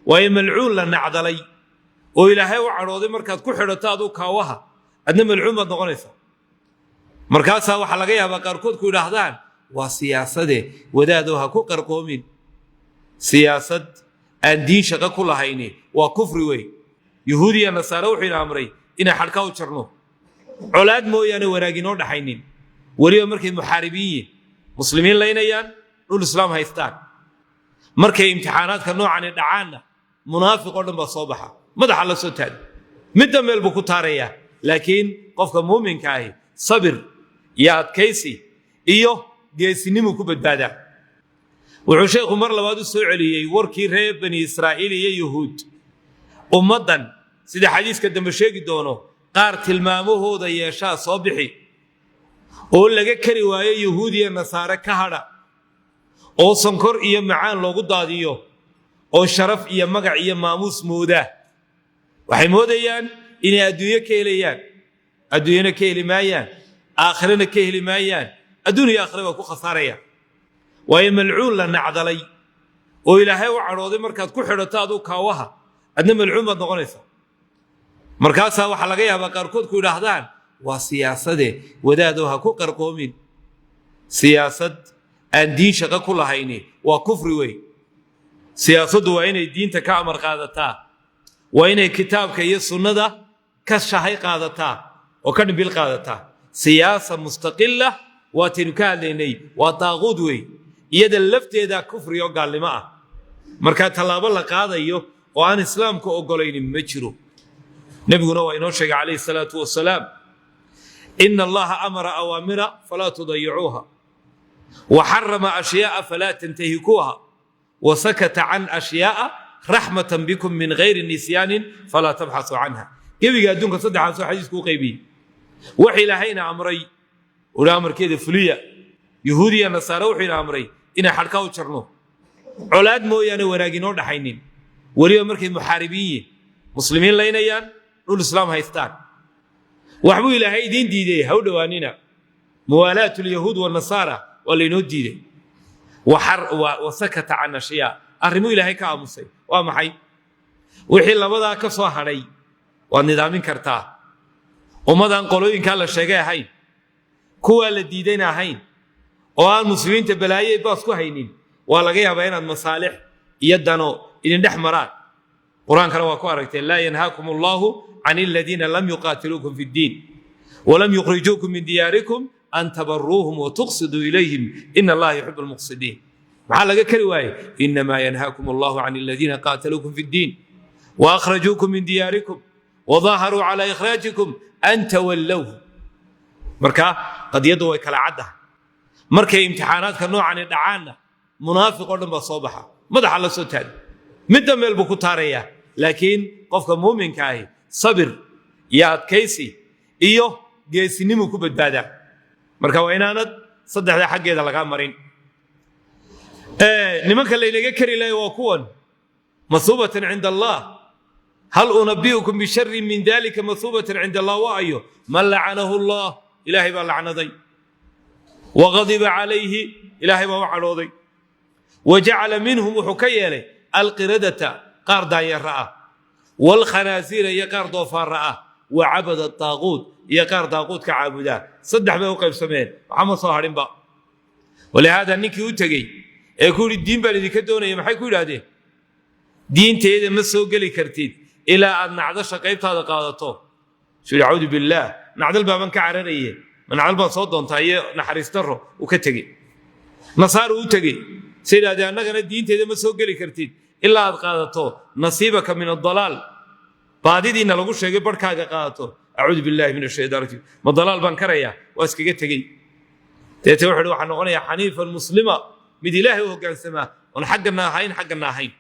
waayo malcuun la nacdalay oo ilaahay u cadhooday markaad ku xidhato aduu kaawaha adna malcuun baad noqonaysaa markaasaa waxaa laga yaabaa qaarkood ku yidhaahdaan waa siyaasade wadaadoo ha ku qarqoomin siyaasad aan diin shaqo ku lahayni waa kufri wey yuhuudiya nasaare wuxuu ina amray inay xadhka u jarno colaad mooyaane wanaag inoo dhaxaynin weliba markay muxaaribiin yihiin muslimiin laynayaan dhul islaam haystaan markay imtixaanaadka noocani dhacaanna munaafiq oo dhan baa soo baxa madaxa la soo taagay midda meel buu ku taarayaa laakiin qofka muuminka ahi sabir iyo adkaysi iyo geesinimuu ku badbaadaa wuxuu sheekhu mar labaad u soo celiyey warkii reer bani israa'iil iyo yuhuud ummaddan sida xadiiska dambe sheegi doono qaar tilmaamahooda yeeshaa soo bixi oo laga kari waayo yuhuud iyo nasaare ka hadha oo sonkor iyo macaan loogu daadiyo oo sharaf iyo magac iyo maamuus moodaa waxay moodayaan inay adduunyo ka helayaan adduunyana ka heli maayaan aakhirana ka heli maayaan adduun iyo aakhira waa ku khasaarayaan waayo malcuun la nacdalay oo ilaahay u cadhooday markaad ku xidhato aduu kaawaha adna malcuun baad noqonaysaa markaasaa waxaa laga yaabaa qaarkood ku yidhaahdaan waa siyaasade wadaadoo ha ku qarqoomin siyaasad aan diin shaqo ku lahayni waa kufri wey siyaasaddu waa inay diinta ka amar qaadataa waa inay kitaabka iyo sunnada ka shahay qaadataa oo ka dhimbil qaadataa siyaasa mustaqila waataynu ka hadlaynay waa daaquud wey iyada lafteeda kufri oo gaalnimo ah markaa tallaabo la qaadayo oo aan islaamka ogolaynin ma jiro nebiguna waa inoo sheegay calayhi salaatu wasalaam ina allaha amara awaamira falaa tudayicuuha وحرم أشياء فلا تنتهكوها وسكت عن أشياء رحمة بكم من غير نسيان فلا تبحثوا عنها كيف يقدونك صدح عن حديثكو قيبي وحي لهينا أمري ولا أمر كده فلية يهودية نصارى وحي لأمري إنا حركاو تشرنو علاد مويان وراقينو دحينين وليو مركز محاربين مسلمين لينيان نقول الإسلام هايستان وحبو إلهي دين دي هو دوانينا موالاة اليهود والنصارى ولينو ديده وسكت عن اشياء ارمو الهي كامسي ومحي وحي لبدا كسو هري ونظامين كرتا ومدان قولوينكا لا شيغay ahayn kuwa la diidayna ahayn oo aan muslimiinta balaayay baas ku haynin waa laga yaabaa inaad masaalix iyo dano idin dhex maraan quraanka waa ku aragtay la yanhaakumullahu anil ladina lam yuqatilukum fid din wa lam yukhrijukum min diyarikum أن تبروهم وتقصدوا إليهم إن الله يحب المقصدين معلقة كرواية إنما ينهاكم الله عن الذين قاتلوكم في الدين وأخرجوكم من دياركم وظاهروا على إخراجكم أن تولوه مركا قد يدوي كالعادة مركا امتحانات كنوع عن الدعانة منافق ولم بصوبها ماذا حل السوتان مدى من البكوتارية لكن قفك مؤمن كاي صبر يا كيسي إيوه جيسي نمو كوبت بادا marka waa inaanad saddexda xageeda laga marin nimanka la ilaga kari lahayo waa kuwan masubatan inda Allah hal unabbiukum bi sharrin min dhalika masubatan inda Allah wa ayu man la'anahu Allah ilahi ba la'naday wa ghadiba alayhi ilahi ba wa'alooday wa ja'ala minhum hukayala alqiradata qarda yar'a wal khanazira yaqardu far'a wa 'abada at-taghut يقار داقود كعابدا صدح به وقيب سمين محمد صاحرين با ولهذا نيكي وتغي يقول الدين بالذي كدونه maxay ku yiraahdeen diinteeda ma soo gali kartid ila aad nacdasha qaybtaada qaadato shir'aud billah nacdal baaban ka cararayay nacdal baan soo doontay naxariistaro u ka tagay nasaar u tagay sidaadii annagana diinteeda ma soo gali kartid ila aad qaadato nasiibaka min ad-dalal baadidina lagu sheegay barkaaga qaadato أعوذ بالله من الشيطان الرجيم ما ضلال بنكريا واسكي تجي تتوحد وحنا قلنا يا حنيف المسلمة مد الله وهو كان سما ونحقنا هين حقنا هين